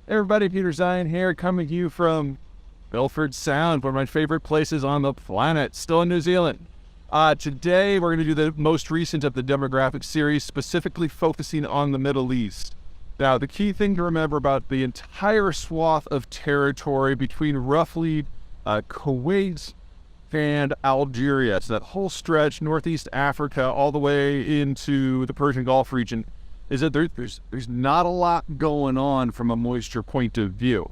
Hey everybody, Peter Zeihan here, coming to you from Milford Sound, one of my favorite places on the planet, still in New Zealand. Today, we're going to do the most recent of the demographic series, specifically focusing on the Middle East. Now, the key thing to remember about the entire swath of territory between roughly Kuwait and Algeria, so that whole stretch, Northeast Africa, all the way into the Persian Gulf region, is that there's not a lot going on from a moisture point of view.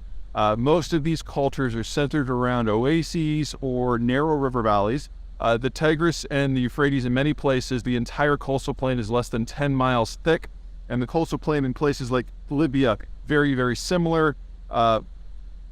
Most of these cultures are centered around oases or narrow river valleys. The Tigris and the Euphrates, in many places, the entire coastal plain is less than 10 miles thick, and the coastal plain in places like Libya, very, very similar.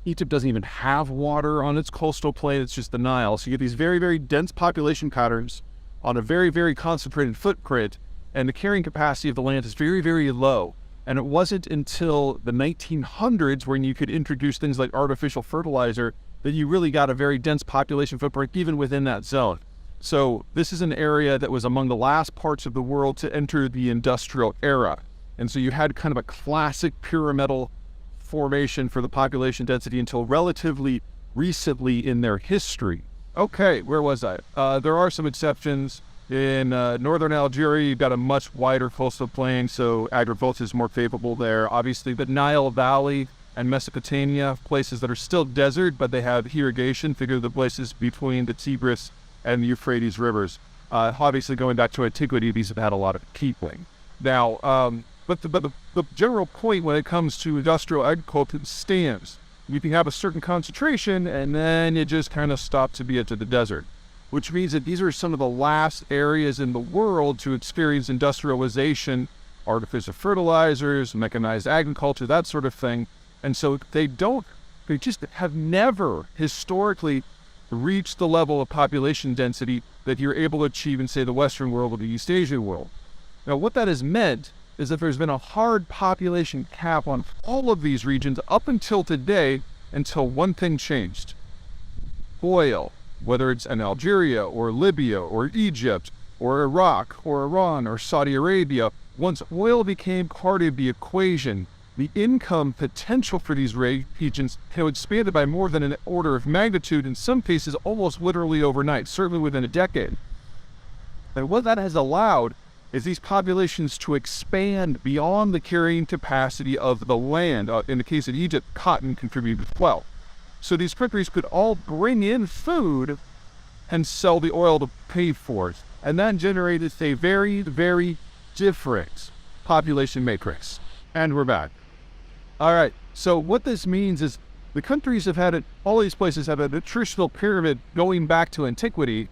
Egypt doesn't even have water on its coastal plain, it's just the Nile. So you get these very, very dense population patterns on a very, very concentrated footprint, and the carrying capacity of the land is very, very low. And it wasn't until the 1900s, when you could introduce things like artificial fertilizer, that you really got a very dense population footprint even within that zone. So this is an area that was among the last parts of the world to enter the industrial era. And so you had kind of a classic pyramidal formation for the population density until relatively recently in their history. Okay, where was I? There are some exceptions. In northern Algeria, you've got a much wider coastal plain, so agriculture is more favorable there. Obviously, the Nile Valley and Mesopotamia, places that are still desert, but they have irrigation. Figure the places between the Tigris and the Euphrates rivers. Obviously, going back to antiquity, these have had a lot of keeping. Now, but the general point when it comes to industrial agriculture stands. You can have a certain concentration, and then it just kind of stops to be into the desert, which means that these are some of the last areas in the world to experience industrialization, artificial fertilizers, mechanized agriculture, that sort of thing. And so they just have never historically reached the level of population density that you're able to achieve in, say, the Western world or the East Asian world. Now, what that has meant is that there's been a hard population cap on all of these regions up until today, until one thing changed. Oil. Whether it's in Algeria or Libya or Egypt or Iraq or Iran or Saudi Arabia, once oil became part of the equation, the income potential for these regions have expanded by more than an order of magnitude, in some cases almost literally overnight, certainly within a decade. And what that has allowed is these populations to expand beyond the carrying capacity of the land. In the case of Egypt, cotton contributed as well. So these countries could all bring in food and sell the oil to pay for it. And that generated a very, very different population matrix. And we're back. All right, so what this means is the countries have had it, all these places have a nutritional pyramid going back to antiquity.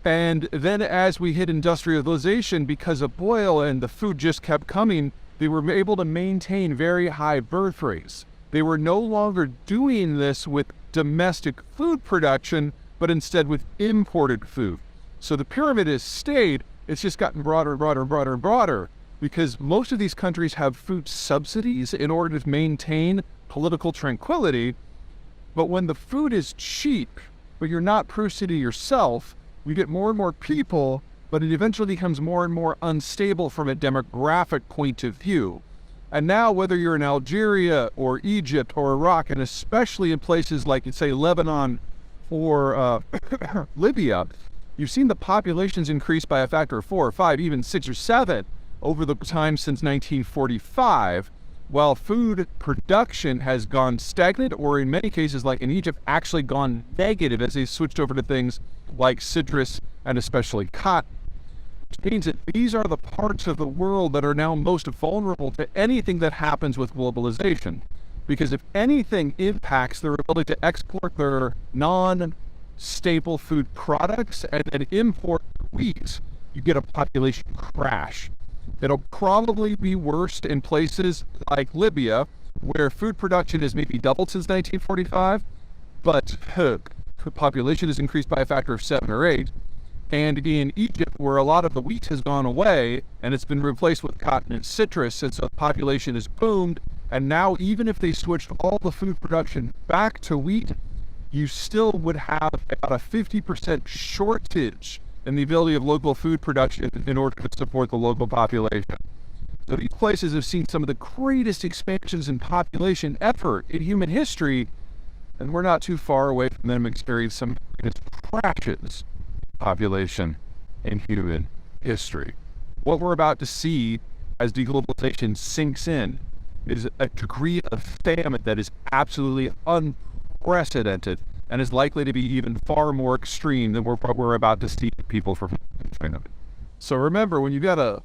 And then as we hit industrialization, because of oil and the food just kept coming, they were able to maintain very high birth rates. They were no longer doing this with domestic food production, but instead with imported food. So the pyramid has stayed, it's just gotten broader and broader and broader and broader, because most of these countries have food subsidies in order to maintain political tranquility. But when the food is cheap, but you're not producing it yourself, you get more and more people, but it eventually becomes more and more unstable from a demographic point of view. And now, whether you're in Algeria or Egypt or Iraq, and especially in places like, say, Lebanon or Libya, you've seen the populations increase by a factor of 4 or 5, even 6 or 7 over the time since 1945, while food production has gone stagnant, or in many cases, like in Egypt, actually gone negative as they switched over to things like citrus and especially cotton. Which means that these are the parts of the world that are now most vulnerable to anything that happens with globalization. Because if anything impacts their ability to export their non-staple food products and then import wheat, you get a population crash. It'll probably be worst in places like Libya, where food production has maybe doubled since 1945, but the population has increased by a factor of 7 or 8. And in Egypt, where a lot of the wheat has gone away and it's been replaced with cotton and citrus, and so the population has boomed. And now, even if they switched all the food production back to wheat, you still would have about a 50% shortage in the ability of local food production in order to support the local population. So these places have seen some of the greatest expansions in population effort in human history, and we're not too far away from them experiencing some greatest crashes in population in human history. What we're about to see as deglobalization sinks in is a degree of famine that is absolutely unprecedented and is likely to be even far more extreme than what we're about to see people from China. So remember, when you've got a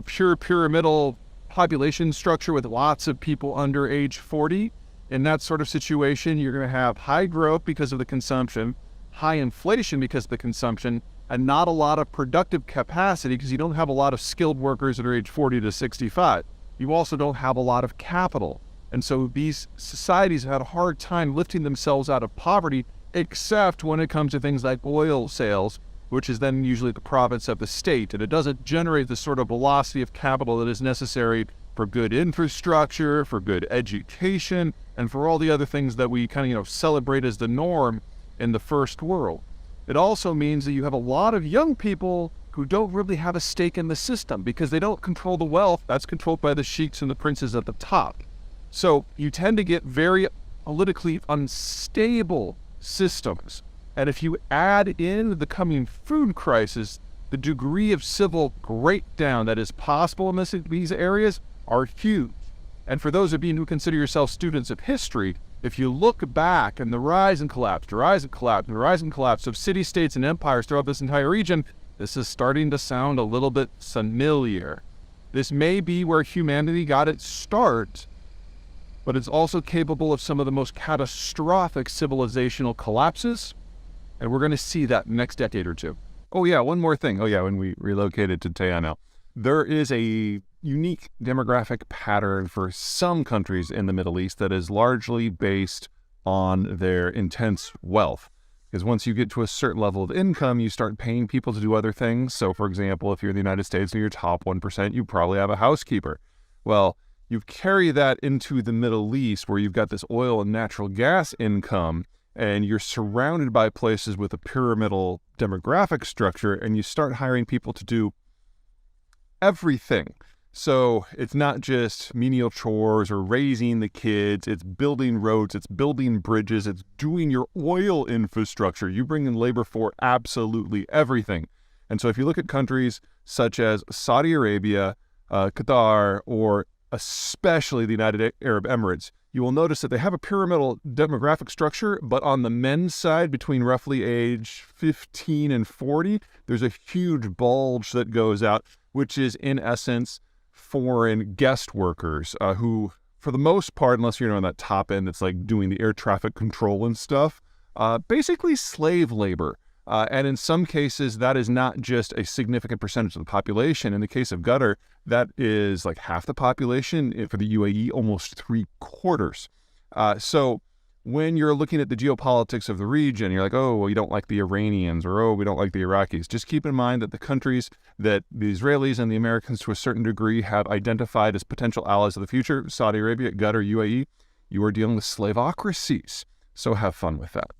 pure pyramidal population structure with lots of people under age 40, in that sort of situation, you're going to have high growth because of the consumption, high inflation because of the consumption, and not a lot of productive capacity because you don't have a lot of skilled workers that are age 40 to 65. You also don't have a lot of capital. And so these societies have had a hard time lifting themselves out of poverty, except when it comes to things like oil sales, which is then usually the province of the state. And it doesn't generate the sort of velocity of capital that is necessary for good infrastructure, for good education, and for all the other things that we kind of, celebrate as the norm in the first world. It also means that you have a lot of young people who don't really have a stake in the system because they don't control the wealth. That's controlled by the sheiks and the princes at the top. So you tend to get very politically unstable systems. And if you add in the coming food crisis, the degree of civil breakdown that is possible in these areas are huge. And for those of you who consider yourselves students of history, if you look back and the rise and collapse of city-states and empires throughout this entire region, this is starting to sound a little bit familiar. This may be where humanity got its start, but it's also capable of some of the most catastrophic civilizational collapses, and we're going to see that next decade or two. Oh yeah, one more thing. When we relocated to Zeihan now, there is a unique demographic pattern for some countries in the Middle East that is largely based on their intense wealth. Because once you get to a certain level of income, you start paying people to do other things. So for example, if you're in the United States and you're top 1%, you probably have a housekeeper. Well, you carry that into the Middle East where you've got this oil and natural gas income, and you're surrounded by places with a pyramidal demographic structure, and you start hiring people to do everything. So it's not just menial chores or raising the kids, it's building roads, it's building bridges, it's doing your oil infrastructure. You bring in labor for absolutely everything. And so if you look at countries such as Saudi Arabia, Qatar, or especially the United Arab Emirates, you will notice that they have a pyramidal demographic structure, but on the men's side, between roughly age 15 and 40, there's a huge bulge that goes out, which is in essence foreign guest workers who, for the most part, unless you're on that top end that's like doing the air traffic control and stuff, basically slave labor. And in some cases, that is not just a significant percentage of the population. In the case of Qatar, that is like half the population. For the UAE, almost 3/4. So when you're looking at the geopolitics of the region, you're like, oh, well, you don't like the Iranians, or oh, we don't like the Iraqis. Just keep in mind that the countries that the Israelis and the Americans to a certain degree have identified as potential allies of the future, Saudi Arabia, Qatar, UAE, you are dealing with slaveocracies. So have fun with that.